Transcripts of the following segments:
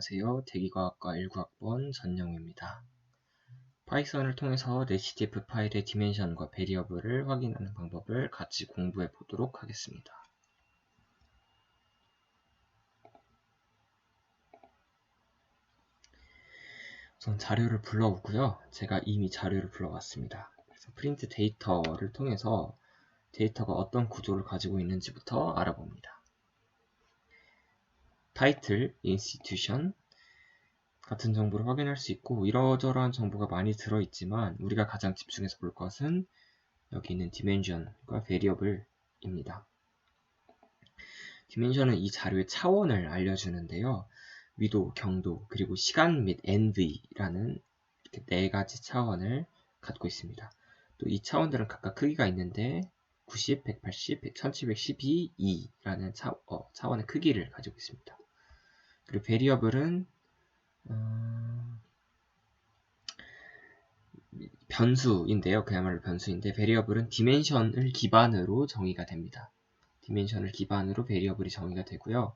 안녕하세요. 대기과학과 19학번 전영우입니다. 파이썬을 통해서 넷CDF 파일의 디멘션과 베리어블을 확인하는 방법을 같이 공부해 보도록 하겠습니다. 우선 자료를 불러오고요. 제가 이미 자료를 불러왔습니다. 그래서 프린트 데이터를 통해서 데이터가 어떤 구조를 가지고 있는지부터 알아봅니다. 타이틀, 인스티튜션 같은 정보를 확인할 수 있고 이러저러한 정보가 많이 들어있지만 우리가 가장 집중해서 볼 것은 여기 있는 디멘션과 베리어블입니다. 디멘션은 이 자료의 차원을 알려주는데요. 위도, 경도, 그리고 시간 및 NV라는 이렇게 네 가지 차원을 갖고 있습니다. 또 이 차원들은 각각 크기가 있는데 90, 180, 1712, 2라는 차원의 크기를 가지고 있습니다. 그리고 베리어블은 변수인데요. 그야말로 변수인데 베리어블은 디멘션을 기반으로 정의가 됩니다. 디멘션을 기반으로 베리어블이 정의가 되고요.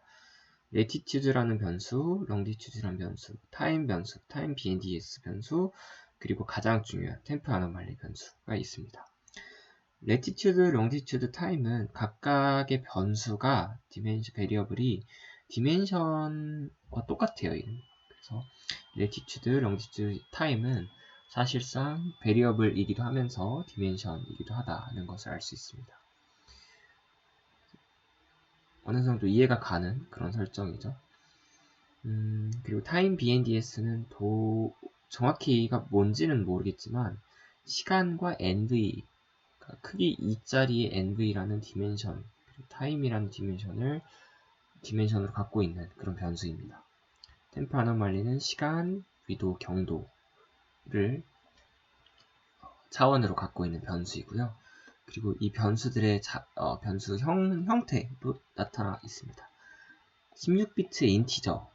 레티튜드라는 변수, 롱디튜드라는 변수, 타임 변수, 타임 BNDS 변수, 그리고 가장 중요한 템프 아노말리 변수가 있습니다. 레티튜드, 롱디튜드, 타임은 각각의 변수가 베리어블이 디멘션과 똑같아요. 그래서 레티튜드, 롱디튜드, 타임은 사실상 베리어블이기도 하면서 디멘션이기도 하다는 것을 알 수 있습니다. 어느 정도 이해가 가는 그런 설정이죠. 그리고 타임 BNDS는 정확히가 뭔지는 모르겠지만 시간과 NV, 그러니까 크기 2짜리의 NV라는 디멘션, 그리고 타임이라는 디멘션으로 갖고 있는 그런 변수입니다. 템프 아노말리는 시간, 위도, 경도를 차원으로 갖고 있는 변수이고요. 그리고 이 변수들의 변수 형태도 나타나 있습니다. 16비트 인티저,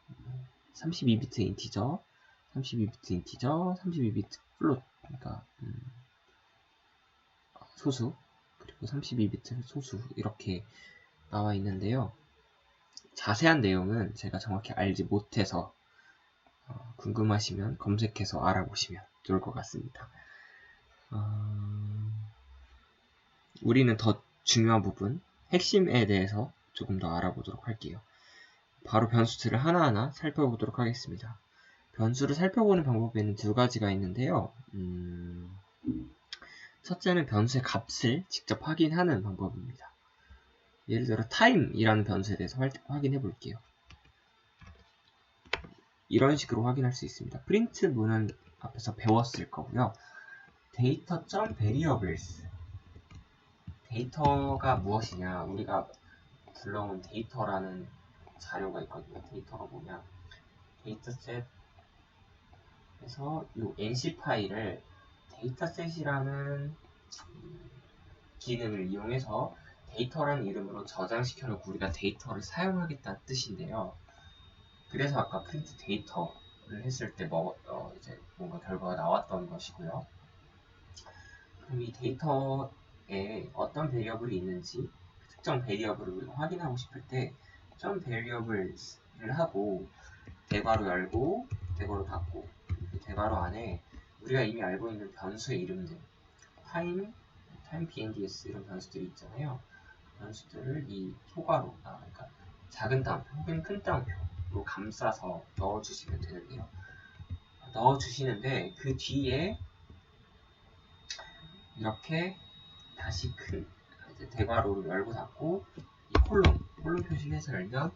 32비트 인티저, 32비트 인티저, 32비트 플롯, 그러니까 소수, 그리고 32비트 소수 이렇게 나와 있는데요. 자세한 내용은 제가 정확히 알지 못해서 궁금하시면 검색해서 알아보시면 좋을 것 같습니다. 우리는 더 중요한 부분, 핵심에 대해서 조금 더 알아보도록 할게요. 바로 변수들을 하나하나 살펴보도록 하겠습니다. 변수를 살펴보는 방법에는 두 가지가 있는데요. 첫째는 변수의 값을 직접 확인하는 방법입니다. 예를 들어 time이라는 변수에 대해서 확인해 볼게요. 이런 식으로 확인할 수 있습니다. 프린트 문은 앞에서 배웠을 거고요. data.variables 데이터가 무엇이냐, 우리가 불러온 데이터라는 자료가 있거든요. 데이터가 뭐냐, 데이터셋에서 이 NC 파일을 데이터셋이라는 기능을 이용해서 데이터라는 이름으로 저장시켜 놓고 우리가 데이터를 사용하겠다는 뜻인데요. 그래서 아까 프린트 데이터를 했을 때 이제 뭔가 결과가 나왔던 것이고요. 그럼 이 데이터에 어떤 베리어블이 있는지 특정 베리어블을 확인하고 싶을 때 점 베리어블을 하고 대괄호 열고 대괄호 닫고 대괄호 안에 우리가 이미 알고 있는 변수의 이름들 타임 BNDS 이런 변수들이 있잖아요. 변수들을 이 소괄호, 그러니까 작은 따옴표 혹은 큰 따옴표로 감싸서 넣어주시면 되는데요. 넣어주시는데 그 뒤에 이렇게 다시 큰 대괄호를 열고 닫고 이 콜론 표시를 해서 열면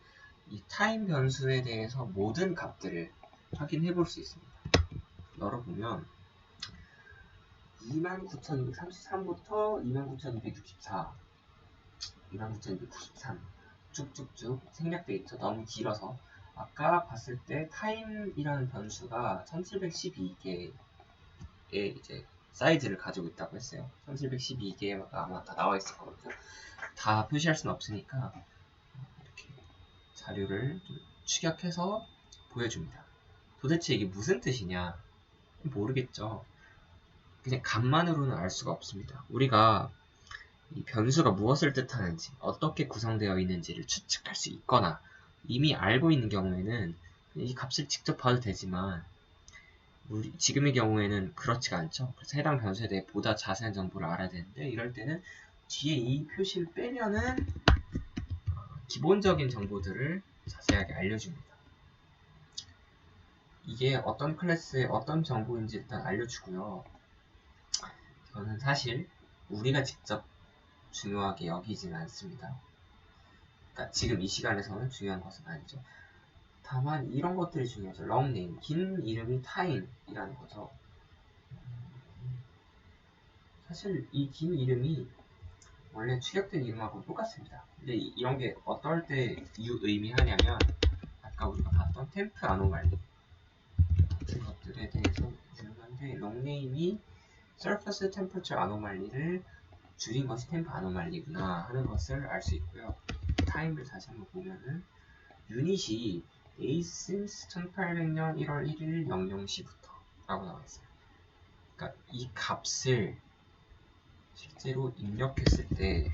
이 타임 변수에 대해서 모든 값들을 확인해 볼 수 있습니다. 열어보면 29,233부터 29,264, 29,293 쭉쭉쭉 생략 데이터 너무 길어서 아까 봤을 때 타임이라는 변수가 1712개의 이제 사이즈를 가지고 있다고 했어요. 1712개가 아마 다 나와 있을 거거든요. 다 표시할 수는 없으니까 이렇게 자료를 추격해서 보여줍니다. 도대체 이게 무슨 뜻이냐? 모르겠죠. 그냥 값만으로는 알 수가 없습니다. 우리가 이 변수가 무엇을 뜻하는지, 어떻게 구성되어 있는지를 추측할 수 있거나 이미 알고 있는 경우에는 이 값을 직접 봐도 되지만 지금의 경우에는 그렇지가 않죠. 그래서 해당 변수에 대해 보다 자세한 정보를 알아야 되는데 이럴 때는 뒤에 이 표시를 빼면은 기본적인 정보들을 자세하게 알려줍니다. 이게 어떤 클래스의 어떤 정보인지 일단 알려주고요. 이거는 사실 우리가 직접 중요하게 여기지는 않습니다. 그러니까 지금 이 시간에서는 중요한 것은 아니죠. 다만 이런 것들이 중요하죠. long name, 긴 이름이 time이라는 거죠. 사실 이 긴 이름이 원래 축약된 이름하고 똑같습니다. 근데 이런 게 어떨 때 의미하냐면 아까 우리가 봤던 템프 아노말리 같은 것들에 대해서 유용한데 롱네임이 surface temperature 아노말리를 줄인 것이 템프 아노말리구나 하는 것을 알 수 있고요. 타임을 다시 한번 보면은 유닛이 A since 1800년 1월 1일 00시부터 라고 나와 있어요. 그러니까 이 값을 실제로 입력했을 때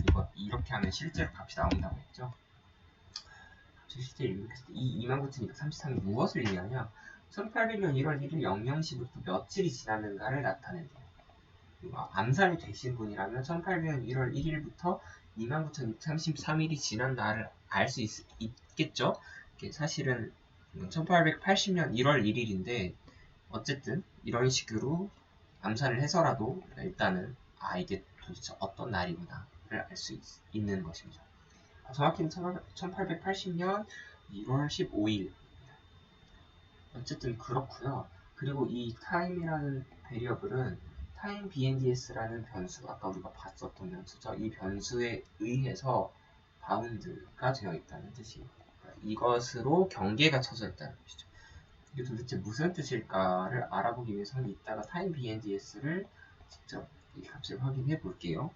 이거 이렇게 하면 실제로 값이 나온다고 했죠. 값을 실제로 입력했을 때 이 29,233이 무엇을 의미하냐? 1800년 1월 1일 00시부터 며칠이 지났는가를 나타낸대요. 암살이 되신 분이라면 1800년 1월 1일부터 29,633일이 지난 날을 알 수 있겠죠? 사실은 1880년 1월 1일인데 어쨌든 이런 식으로 암살을 해서라도 일단은 이게 도대체 어떤 날이구나를 알 수 있는 것입니다. 정확히는 1880년 1월 15일 어쨌든 그렇고요. 그리고 이 time이라는 베리어블은 time BNDS라는 변수, 아까 우리가 봤었던 변수죠. 이 변수에 의해서 바운드가 되어 있다는 뜻이에요. 이것으로 경계가 쳐져 있다는 뜻이죠. 이게 도대체 무슨 뜻일까를 알아보기 위해서는 이따가 time BNDS를 직접 이 값을 확인해 볼게요.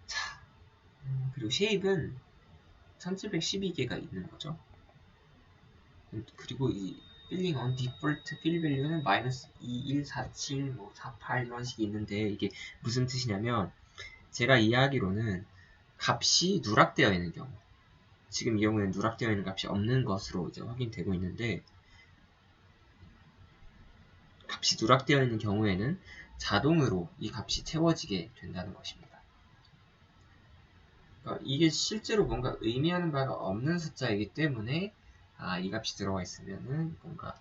자, 그리고 쉐입은 1712개가 있는 거죠. 그리고 이 필링 on 디폴트 필 밸류는 마이너스 2147, 48 이런 식이 있는데 이게 무슨 뜻이냐면 제가 이해하기로는 값이 누락되어 있는 경우 지금 이 경우에는 누락되어 있는 값이 없는 것으로 이제 확인되고 있는데 값이 누락되어 있는 경우에는 자동으로 이 값이 채워지게 된다는 것입니다. 그러니까 이게 실제로 뭔가 의미하는 바가 없는 숫자이기 때문에 이 값이 들어가 있으면은 뭔가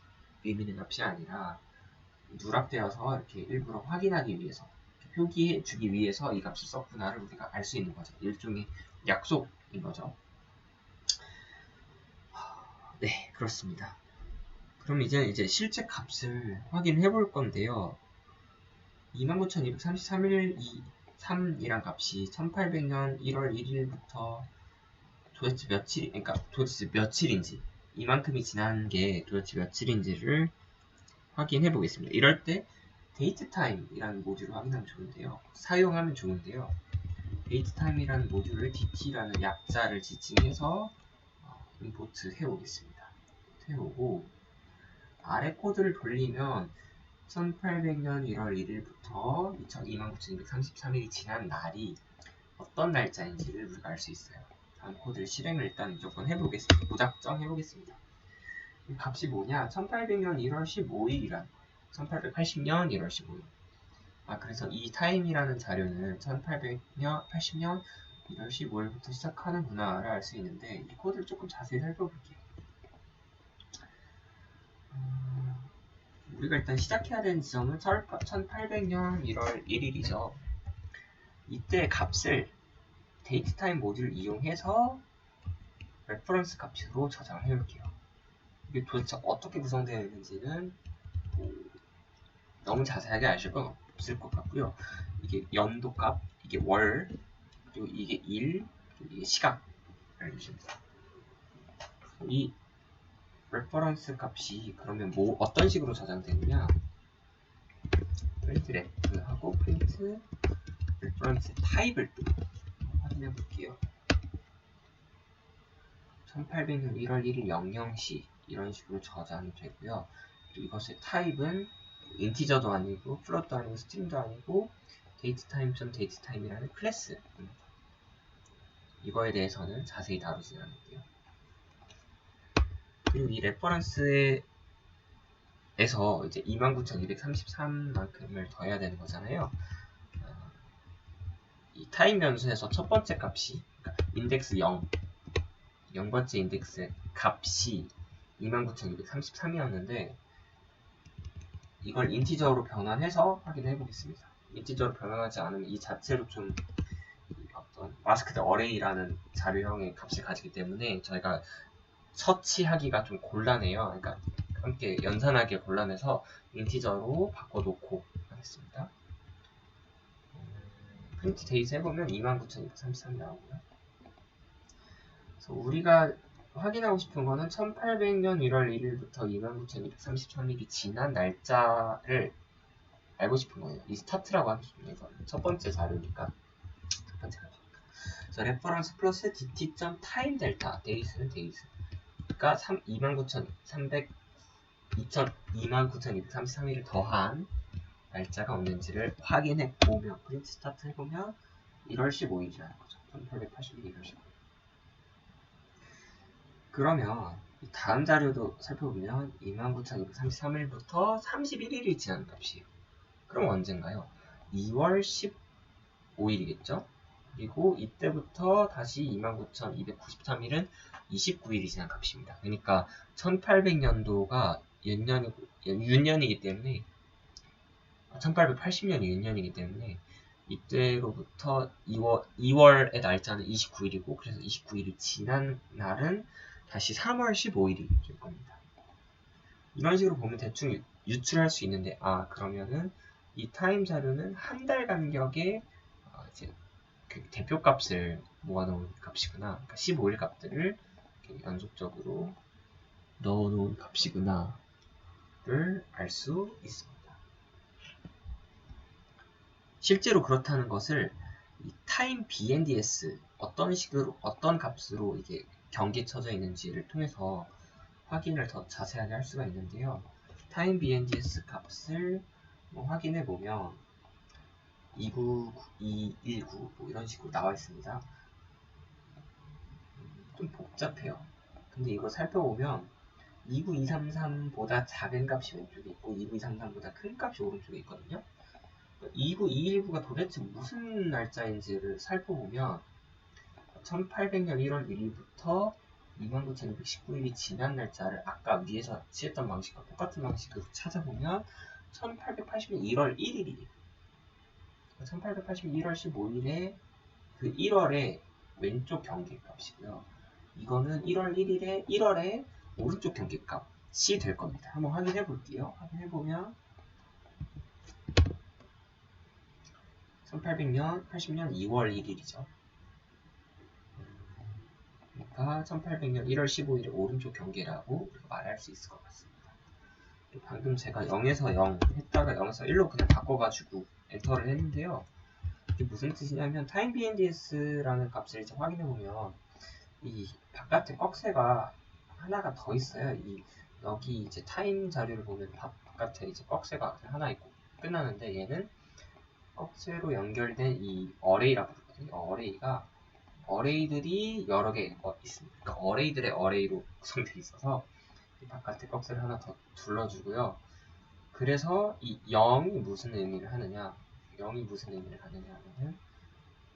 의미 있는 값이 아니라 누락되어서 이렇게 일부러 확인하기 위해서 표기해 주기 위해서 이 값을 썼구나를 우리가 알 수 있는 거죠. 일종의 약속인 거죠. 네, 그렇습니다. 그럼 이제 실제 값을 확인해 볼 건데요. 29,233일 3이란 값이 1800년 1월 1일부터 도대체 며칠인지 이만큼이 지난 게 도대체 며칠인지를 확인해 보겠습니다. 이럴 때 dateTime이라는 모듈을 확인하면 좋은데요. 사용하면 좋은데요. dateTime이라는 모듈을 dt라는 약자를 지칭해서 임포트 해오겠습니다. 해오고 아래 코드를 돌리면 1800년 1월 1일부터 29,233일이 지난 날이 어떤 날짜인지를 우리가 알 수 있어요. 다음 코드를 실행을 일단 무조건 해보겠습니다. 무작정 해보겠습니다. 이 값이 뭐냐? 1800년 1월 15일이란 1880년 1월 15일. 그래서 이 타임이라는 자료는 1880년 1월 15일부터 시작하는구나를 알 수 있는데 이 코드를 조금 자세히 살펴볼게요. 우리가 일단 시작해야 되는 지점은 1800년 1월 1일이죠. 이때 값을 dateTime 모듈을 이용해서 레퍼런스 값으로 저장을 해볼게요. 이게 도대체 어떻게 구성되어 있는지는 너무 자세하게 아실 건 없을 것 같고요. 이게 연도값, 이게 월, 그리고 이게 일, 그리고 이게 시간 알려주시면 됩니다. 이 레퍼런스 값이 그러면 어떤 식으로 저장되느냐? 프린트 랩하고 프린트 레퍼런스 타입을 또 확인해 볼게요. 1800년 1월 1일 00시 이런 식으로 저장이 되고요. 그리고 이것의 타입은 인티저도 아니고 플롯도 아니고 스트링도 아니고 datetime.datetime이라는 클래스입니다. 이거에 대해서는 자세히 다루지 않을게요. 그리고 이 레퍼런스에서 이제 29,233만큼을 더해야 되는 거잖아요. 이 타임 변수에서 첫 번째 값이, 그러니까 인덱스 0번째 인덱스의 값이 29,233이었는데, 이걸 인티저로 변환해서 확인해 보겠습니다. 인티저로 변환하지 않으면 이 자체로 좀 어떤 마스크드 어레이라는 자료형의 값을 가지기 때문에 저희가 서치하기가 좀 곤란해요. 그러니까 함께 연산하기에 곤란해서 인티저로 바꿔놓고 하겠습니다. 프린트 데이트 해보면 29,233이 나오고요. 그래서 우리가 확인하고 싶은 거는 1800년 1월 1일부터 29,233일이 지난 날짜를 알고 싶은 거예요. 이 스타트라고 하겠습니다. 이거는 첫 번째 자료니까. 첫 번째 자료. 그래서 레퍼런스 플러스 dt.time 델타, 데이스는 데이스가 29,233일을 더한 날짜가 언젠지를 확인해 보면, 프린트 스타트 해보면 1월 15일이라는 거죠. 1881 1월 15일. 그러면 다음 자료도 살펴보면 29,233일부터 31일이 지난 값이에요. 그럼 언젠가요? 2월 15일이겠죠? 그리고 이때부터 다시 29,293일은 29일이 지난 값입니다. 그러니까 1800년도가 윤년이기 때문에 1880년이 윤년이기 때문에 이때로부터 2월의 날짜는 29일이고, 그래서 29일이 지난 날은 다시 3월 15일이 될 겁니다. 이런 식으로 보면 대충 유출할 수 있는데, 그러면은 이 타임 자료는 한 달 간격의 이제 그 대표값을 모아놓은 값이구나. 그러니까 15일 값들을 연속적으로 넣어놓은 값이구나를 알 수 있습니다. 실제로 그렇다는 것을 이 타임 BNDS 어떤 식으로, 어떤 값으로 이게 경계에 쳐져 있는지를 통해서 확인을 더 자세하게 할 수가 있는데요. 타임 BNDS 값을 확인해 보면 219 뭐 이런 식으로 나와 있습니다. 좀 복잡해요. 근데 이거 살펴보면 29233보다 작은 값이 왼쪽에 있고 29233보다 큰 값이 오른쪽에 있거든요. 29219가 도대체 무슨 날짜인지를 살펴보면 1800년 1월 1일부터 29,219일이 지난 날짜를 아까 위에서 취했던 방식과 똑같은 방식으로 찾아보면 1880년 1월 1일이에요. 1880년 1월 15일에 그 1월의 왼쪽 경계값이고요. 이거는 1월 1일에 1월의 오른쪽 경계값이 될 겁니다. 한번 확인해 볼게요. 확인해 보면 1800년 80년 2월 1일이죠. 그러니까 1800년 1월 15일의 오른쪽 경계라고 말할 수 있을 것 같습니다. 방금 제가 0에서 0 했다가 0에서 1로 그냥 바꿔가지고 엔터를 했는데요. 이게 무슨 뜻이냐면 타임 BNDS라는 값을 이제 확인해보면 이 바깥에 꺽쇠가 하나가 더 있어요. 여기 이제 타임 자료를 보면 바깥에 이제 꺽쇠가 하나 있고 끝나는데, 얘는 꺽쇠로 연결된 이 어레이라고 부르거든요. 어레이들이 여러 개 있습니다. 그러니까 어레이들의 어레이로 구성되어 있어서 바깥에 꺽쇠를 하나 더 둘러주고요. 그래서 이 0이 무슨 의미를 하느냐 하면은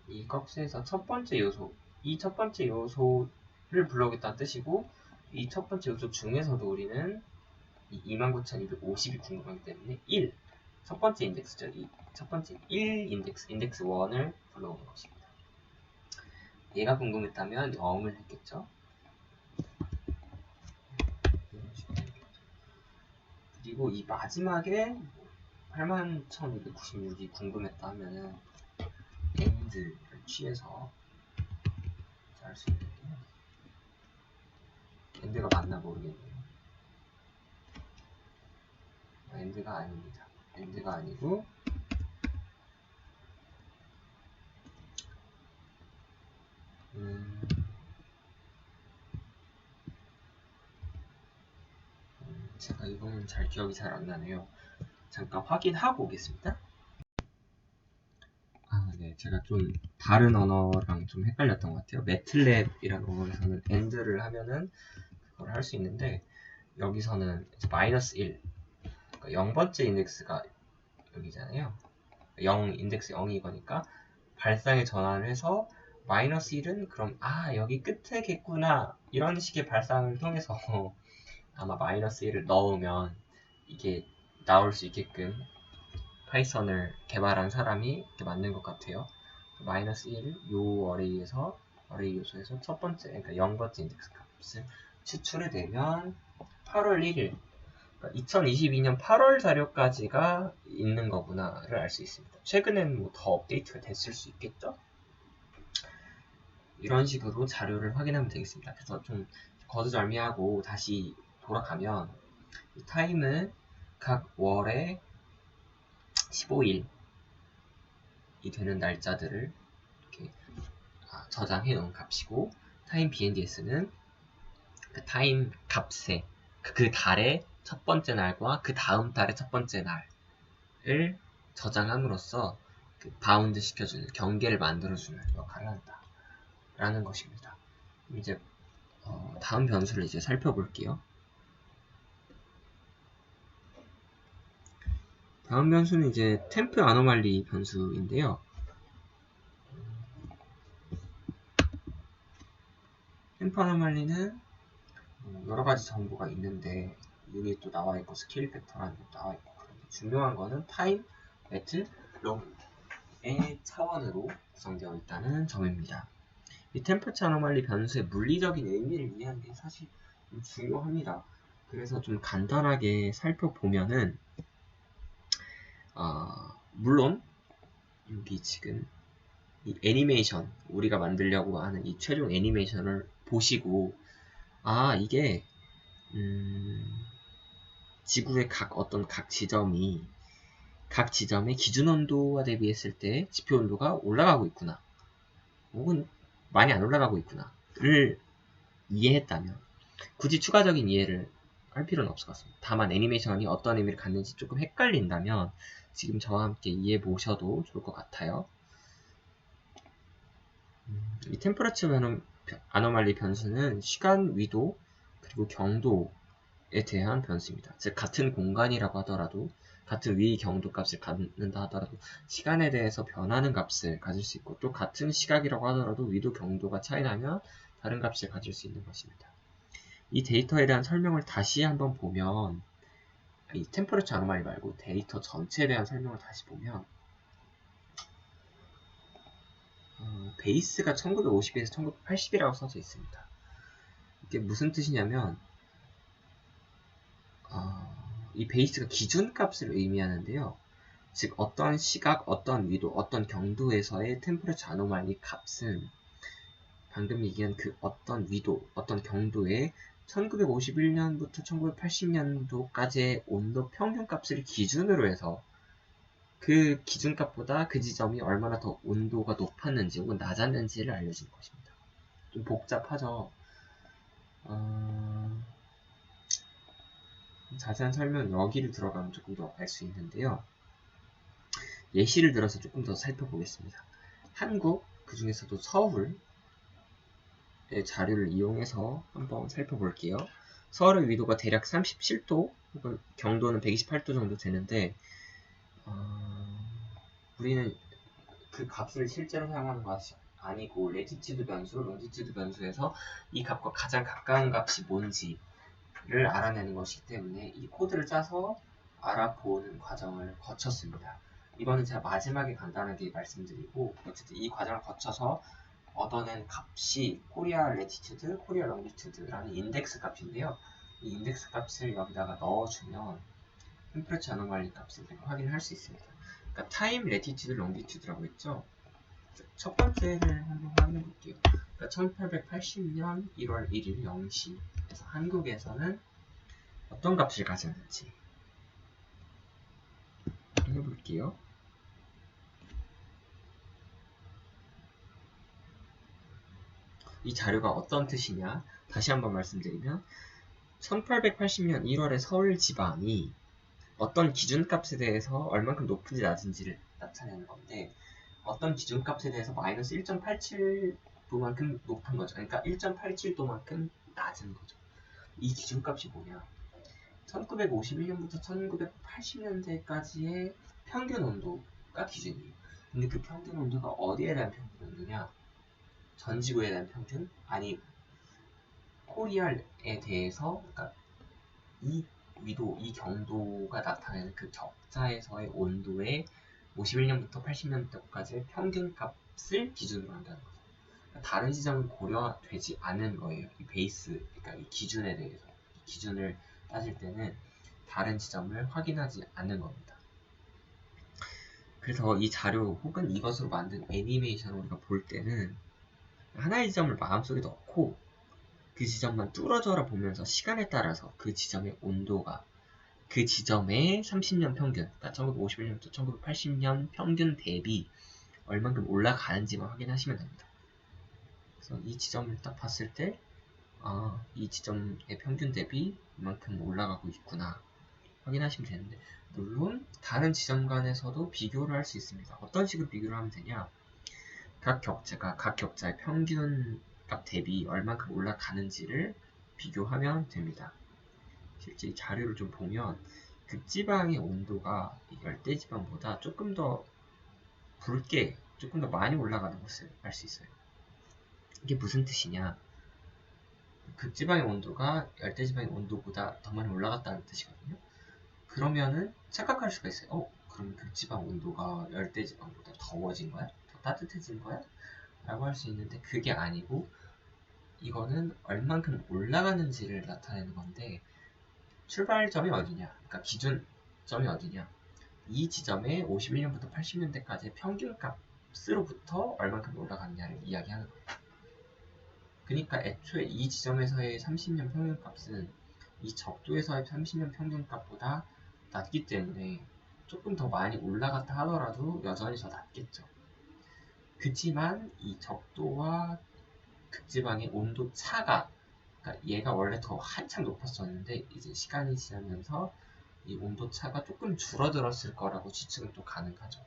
이 꺽쇠에서 첫 번째 요소, 이 첫 번째 요소를 불러오겠다는 뜻이고, 이 첫 번째 요소 중에서도 우리는 이 29,250이 궁금하기 때문에 1, 첫 번째 인덱스죠. 이 첫 번째 1 인덱스 1을 불러오는 것입니다. 얘가 궁금했다면 0을 했겠죠. 그리고 이 마지막에 81,296이 궁금했다 하면은 AND를 취해서 할 수 있는데요. AND가 맞나 모르겠네요. AND가 아닙니다. AND가 아니고 제가 이거는 기억이 잘 안 나네요. 잠깐 확인하고 오겠습니다. 네, 제가 좀 다른 언어랑 좀 헷갈렸던 것 같아요. 매틀랩이라는 언어에서는 AND를 하면은 그걸 할 수 있는데, 여기서는 이제 마이너스 1, 그러니까 0번째 인덱스가 여기잖아요. 0, 인덱스 0이 이거니까 발상에 전환을 해서 마이너스 1은 그럼 여기 끝에겠구나, 이런 식의 발상을 통해서 아마 마이너스 1을 넣으면 이게 나올 수 있게끔 파이썬을 개발한 사람이 이렇게 만든 것 같아요. 마이너스 1, 요 어레이 요소에서 첫 번째, 그러니까 0번째 인덱스 값을 추출을 되면 8월 1일, 그러니까 2022년 8월 자료까지가 있는 거구나를 알 수 있습니다. 최근엔 뭐 더 업데이트가 됐을 수 있겠죠? 이런 식으로 자료를 확인하면 되겠습니다. 그래서 좀 거두절미하고 다시 돌아가면, 이 타임은 각 월에 15일이 되는 날짜들을 이렇게 저장해 놓은 값이고, 타임 BNDS는 그 타임 값에 그 달의 첫 번째 날과 그 다음 달의 첫 번째 날을 저장함으로써 그 바운드 시켜주는, 경계를 만들어주는 역할을 한다 라는 것입니다. 이제 다음 변수를 이제 살펴볼게요. 다음 변수는 이제 템프 아노말리 변수인데요. 템프 아노말리는 여러 가지 정보가 있는데, 유닛도 나와 있고 스케일 팩터라는 것도 나와 있고, 그런데 중요한 거는 타임, 매트, 롱의 차원으로 구성되어 있다는 점입니다. 이 템퍼처 아노말리 변수의 물리적인 의미를 이해하는 게 사실 좀 중요합니다. 그래서 좀 간단하게 살펴보면은, 물론 여기 지금 이 애니메이션, 우리가 만들려고 하는 이 최종 애니메이션을 보시고, 이게 지구의 각 지점이 각 지점의 기준 온도와 대비했을 때 지표 온도가 올라가고 있구나, 혹은 많이 안 올라가고 있구나를 이해했다면 굳이 추가적인 이해를 할 필요는 없을 것 같습니다. 다만 애니메이션이 어떤 의미를 갖는지 조금 헷갈린다면 지금 저와 함께 이해해 보셔도 좋을 것 같아요. 이 템퍼러처 아노말리 변수는 시간, 위도, 그리고 경도에 대한 변수입니다. 즉 같은 공간이라고 하더라도, 같은 위 경도 값을 갖는다 하더라도 시간에 대해서 변하는 값을 가질 수 있고, 또 같은 시각이라고 하더라도 위도 경도가 차이나면 다른 값을 가질 수 있는 것입니다. 이 데이터에 대한 설명을 다시 한번 보면, 이 템퍼러처 아노말리 말고 데이터 전체에 대한 설명을 다시 보면, 베이스가 1950에서 1980이라고 써져 있습니다. 이게 무슨 뜻이냐면, 이 베이스가 기준값을 의미하는데요. 즉 어떤 시각, 어떤 위도, 어떤 경도에서의 템퍼러처 아노말리 값은 방금 얘기한 그 어떤 위도, 어떤 경도의 1951년부터 1980년도까지의 온도 평균값을 기준으로 해서 그 기준값보다 그 지점이 얼마나 더 온도가 높았는지 혹은 낮았는지를 알려주는 것입니다. 좀 복잡하죠. 자세한 설명은 여기를 들어가면 조금 더 알 수 있는데요. 예시를 들어서 조금 더 살펴보겠습니다. 한국, 그 중에서도 서울의 자료를 이용해서 한번 살펴볼게요. 서울의 위도가 대략 37도 혹은 경도는 128도 정도 되는데, 우리는 그 값을 실제로 사용하는 것이 아니고 레티튜드 변수, 롱티튜드 변수에서 이 값과 가장 가까운 값이 뭔지를 알아내는 것이기 때문에 이 코드를 짜서 알아보는 과정을 거쳤습니다. 이거는 제가 마지막에 간단하게 말씀드리고, 어쨌든 이 과정을 거쳐서 얻어낸 값이 코리아 레티튜드, 코리아 롱티튜드라는 인덱스 값인데요. 이 인덱스 값을 여기다가 넣어주면 템퍼러처 아노말리 값을 확인할 수 있습니다. 그러니까 타임, 레티튜드, 롱티튜드라고 했죠. 첫 번째를 한번 확인해 볼게요. 그러니까 1880년 1월 1일 0시, 그래서 한국에서는 어떤 값을 가졌는지 확인해 볼게요. 이 자료가 어떤 뜻이냐, 다시 한번 말씀드리면 1880년 1월에 서울 지방이 어떤 기준값에 대해서 얼만큼 높은지 낮은지를 나타내는 건데, 어떤 기준값에 대해서 마이너스 1.87도만큼 높은 거죠. 그러니까 1.87도만큼 낮은 거죠. 이 기준값이 뭐냐? 1951년부터 1980년대까지의 평균 온도가 기준이에요. 근데 그 평균 온도가 어디에 대한 평균 온도냐? 전 지구에 대한 평균? 아니, 코리아에 대해서, 그러니까 이 위도, 이 경도가 나타내는 그 격자에서의 온도의 51년부터 80년대까지의 평균 값을 기준으로 한다는 거죠. 그러니까 다른 지점은 고려되지 않은 거예요. 이 베이스, 그러니까 이 기준에 대해서. 이 기준을 따질 때는 다른 지점을 확인하지 않는 겁니다. 그래서 이 자료 혹은 이것으로 만든 애니메이션을 우리가 볼 때는 하나의 지점을 마음속에 넣고 그 지점만 뚫어져라 보면서 시간에 따라서 그 지점의 온도가 그 지점의 30년 평균, 그러니까 1951년부터 1980년 평균 대비 얼만큼 올라가는지만 확인하시면 됩니다. 그래서 이 지점을 딱 봤을 때, 이 지점의 평균 대비 이만큼 올라가고 있구나 확인하시면 되는데, 물론 다른 지점 간에서도 비교를 할 수 있습니다. 어떤 식으로 비교를 하면 되냐? 각 격자의 평균 값 대비 얼만큼 올라가는지를 비교하면 됩니다. 실제 이 자료를 좀 보면 극지방의 온도가 열대지방보다 조금 더 붉게, 조금 더 많이 올라가는 것을 알 수 있어요. 이게 무슨 뜻이냐? 극지방의 온도가 열대지방의 온도보다 더 많이 올라갔다는 뜻이거든요. 그러면은 착각할 수가 있어요. 그럼 극지방 온도가 열대지방보다 더워진 거야? 더 따뜻해진 거야? 라고 할 수 있는데 그게 아니고 이거는 얼만큼 올라가는지를 나타내는 건데 출발점이 어디냐? 그러니까 기준점이 어디냐? 이 지점에 51년부터 80년대까지의 평균 값으로부터 얼만큼 올라갔냐를 이야기하는 거예요. 그러니까 애초에 이 지점에서의 30년 평균 값은 이 적도에서의 30년 평균 값보다 낮기 때문에 조금 더 많이 올라갔다 하더라도 여전히 더 낮겠죠. 그치만 이 적도와 극지방의 온도 차가, 그러니까 얘가 원래 더 한참 높았었는데 이제 시간이 지나면서 이 온도 차가 조금 줄어들었을 거라고 추측은 또 가능하죠.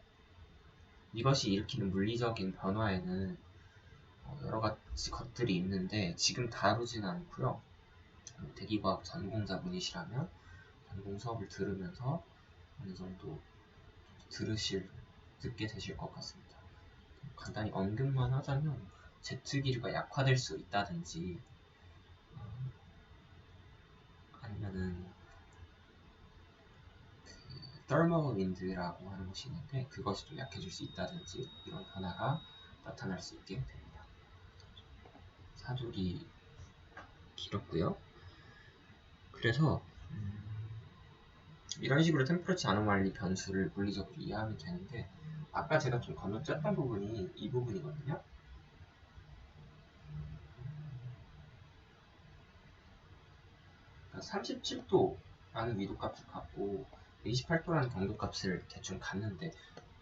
이것이 일으키는 물리적인 변화에는 여러 가지 것들이 있는데 지금 다루진 않고요. 대기과학 전공자분이시라면 전공 수업을 들으면서 어느 정도 듣게 되실 것 같습니다. 간단히 언급만 하자면 제트기류가 약화될 수 있다든지 아니면은 thermal wind라고 하는 것이 있는데 그것이 좀 약해질 수 있다든지 이런 변화가 나타날 수 있게 됩니다. 사족이 길었고요. 그래서 이런 식으로 템퍼러처 아노말리 변수를 물리적으로 이해하면 되는데 아까 제가 좀 건너뛰었던 부분이 이 부분이거든요. 37도라는 위도값을 갖고 28도라는 경도값을 대충 갖는데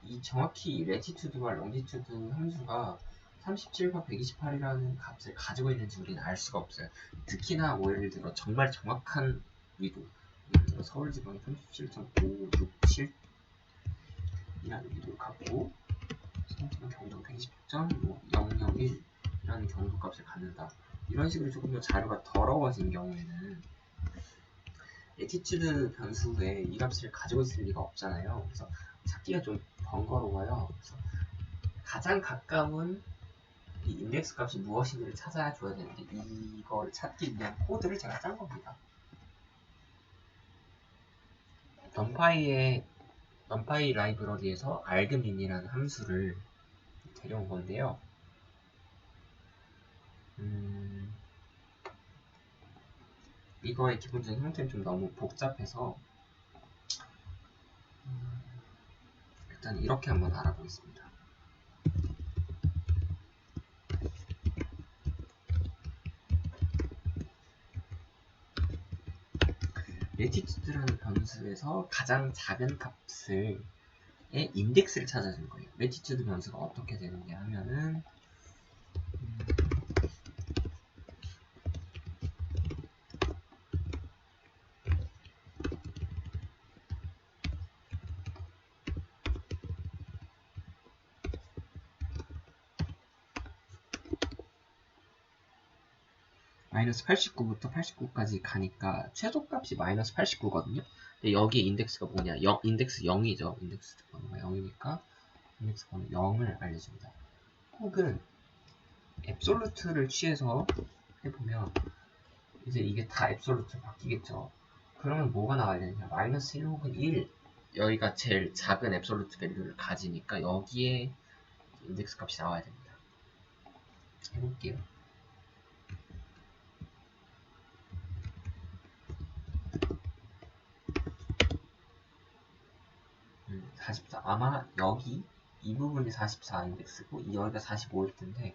이 정확히 레티튜드와 롱디튜드 함수가 37과 128이라는 값을 가지고 있는지 우리는 알 수가 없어요. 특히나 뭐 예를 들어 정말 정확한 위도, 예를 들어 서울지방이 37.567이라는 위도를 갖고 서울지방 경도 120.001이라는 경도값을 갖는다. 이런 식으로 조금 더 자료가 더러워진 경우에는 레티튜드 변수에 이 값을 가지고 있을 리가 없잖아요. 그래서 찾기가 좀 번거로워요. 그래서 가장 가까운 이 인덱스 값이 무엇인지를 찾아줘야 되는데 이걸 찾기 위한 코드를 제가 짠 겁니다. numpy 라이브러리에서 argmin이라는 함수를 데려온 건데요. 이거의 기본적인 형태는 좀 너무 복잡해서 일단 이렇게 한번 알아보겠습니다. 레티튜드라는 변수에서 가장 작은 값의 인덱스를 찾아준 거예요. 레티튜드 변수가 어떻게 되느냐 하면은 마이너스 89부터 89까지 가니까 최소값이 마이너스 89거든요. 근데 여기에 인덱스가 뭐냐? 인덱스 0이죠. 인덱스 번호가 0이니까 인덱스 번호 0을 알려줍니다. 혹은 앱솔루트를 취해서 해보면 이제 이게 다 앱솔루트로 바뀌겠죠. 그러면 뭐가 나와야 되냐? 마이너스 1 혹은 1. 여기가 제일 작은 앱솔루트 밸류를 가지니까 여기에 인덱스 값이 나와야 됩니다. 해볼게요. 44. 아마 여기 이 부분이 44 인덱스고 여기가 45일 텐데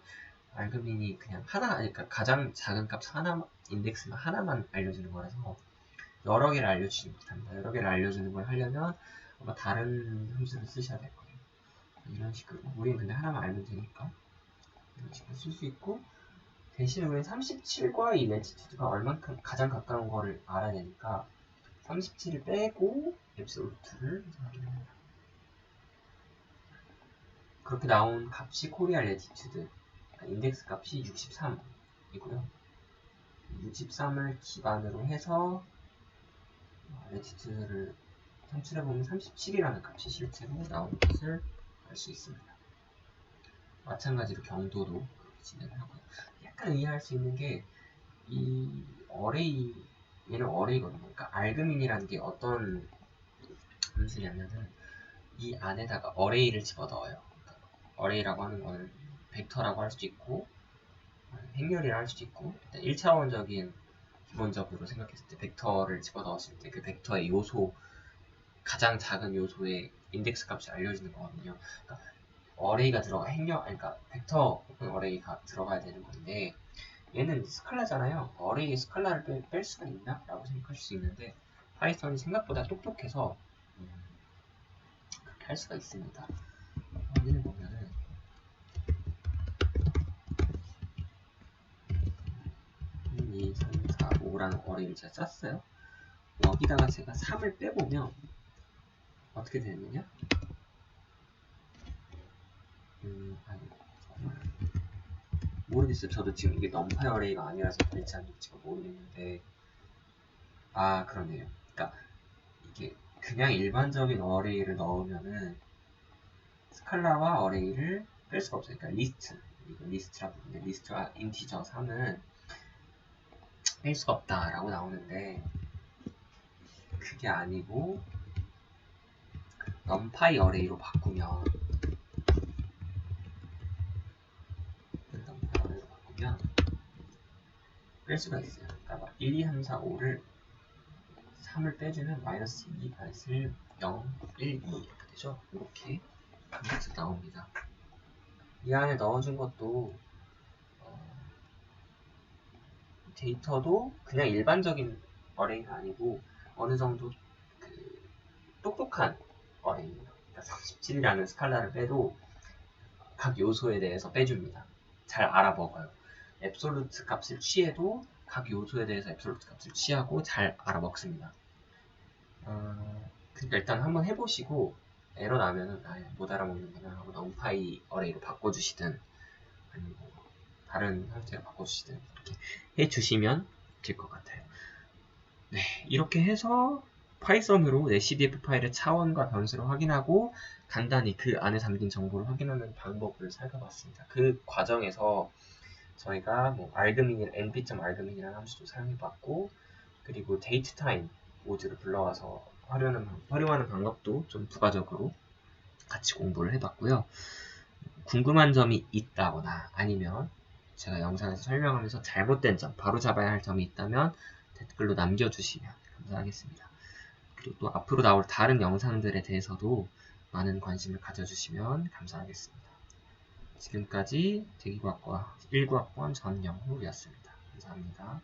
알그민이 그냥 하나, 그러니까 가장 작은 값 하나 인덱스만 하나만 알려주는 거라서 여러 개를 알려주지 못합니다. 여러 개를 알려주는 걸 하려면 아마 다른 함수를 쓰셔야 될 거예요. 이런 식으로 우리는 근데 하나만 알면 되니까 이런 식으로 쓸 수 있고, 대신 우리는 37과 이 레티튜드가 얼만큼 가장 가까운 거를 알아야 되니까 37을 빼고 앱솔루트를 확인합니다. 그렇게 나온 값이 코리아 레티튜드, 인덱스 값이 63이고요. 63을 기반으로 해서 레티튜드를 산출해보면 37이라는 값이 실제로 나온 것을 알 수 있습니다. 마찬가지로 경도도 그렇게 진행을 하고요. 약간 이해할 수 있는 게 이 어레이, 얘는 어레이거든요. 그러니까 알그민이라는 게 어떤 함수냐면은 이 안에다가 어레이를 집어넣어요. 그러니까 어레이라고 하는 거는 벡터라고 할 수도 있고 행렬이라 할 수도 있고, 일단 1차원적인 기본적으로 생각했을 때 벡터를 집어넣었을 때 그 벡터의 요소, 가장 작은 요소의 인덱스 값을 알려주는 거거든요. 그러니까 어레이가 들어가 그러니까 벡터 혹은 어레이가 들어가야 되는 건데 얘는 스칼라잖아요. 어레이에 스칼라를 뺄 수가 있나? 라고 생각할 수 있는데 파이썬이 생각보다 똑똑해서 그렇게 할 수가 있습니다. 확인해 보면은 1, 2, 3, 4, 5라는 어레이를 제가 짰어요. 여기다가 제가 3을 빼보면 어떻게 되느냐? 모르겠어요. 저도 지금 이게 넘파이 어레이가 아니라서 될지 안 될지가 모르겠는데, 그러네요. 그러니까 이게 그냥 일반적인 어레이를 넣으면은 스칼라와 어레이를 뺄 수가 없어요. 그러니까 이거 리스트라고 부르는데 리스트와 인티저 3은 뺄 수가 없다라고 나오는데 그게 아니고 넘파이 어레이로 바꾸면 뺄 수가 있어요. 그러니까 막 1, 2, 3, 4, 5를 3을 빼주면 마이너스 2, 발슬 0, 1, 2 이렇게 되죠. 이렇게 강제로 나옵니다. 이 안에 넣어준 것도 데이터도 그냥 일반적인 어레이가 아니고 어느 정도 그 똑똑한 어레이입니다. 그러니까 37이라는 스칼라를 빼도 각 요소에 대해서 빼줍니다. 잘 알아먹어요. 앱솔루트 값을 취해도 각 요소에 대해서 앱솔루트 값을 취하고 잘 알아먹습니다. 그러니까 일단 한번 해보시고 에러 나면은 못 알아먹는구나 하고 넘파이 어레이로 바꿔주시든 아니면 다른 형태로 바꿔주시든 이렇게 해주시면 될 것 같아요. 네, 이렇게 해서 파이썬으로 CDF 파일의 차원과 변수를 확인하고 간단히 그 안에 담긴 정보를 확인하는 방법을 살펴봤습니다. 그 과정에서 저희가 뭐 알그민이나 np.알그민이라는 함수도 사용해봤고, 그리고 datetime 모듈을 불러와서 활용하는 방법도 좀 부가적으로 같이 공부를 해봤고요. 궁금한 점이 있다거나 아니면 제가 영상에서 설명하면서 잘못된 점, 바로잡아야 할 점이 있다면 댓글로 남겨주시면 감사하겠습니다. 그리고 또 앞으로 나올 다른 영상들에 대해서도 많은 관심을 가져주시면 감사하겠습니다. 지금까지 대기과학과 1과학번 전영후였습니다. 감사합니다.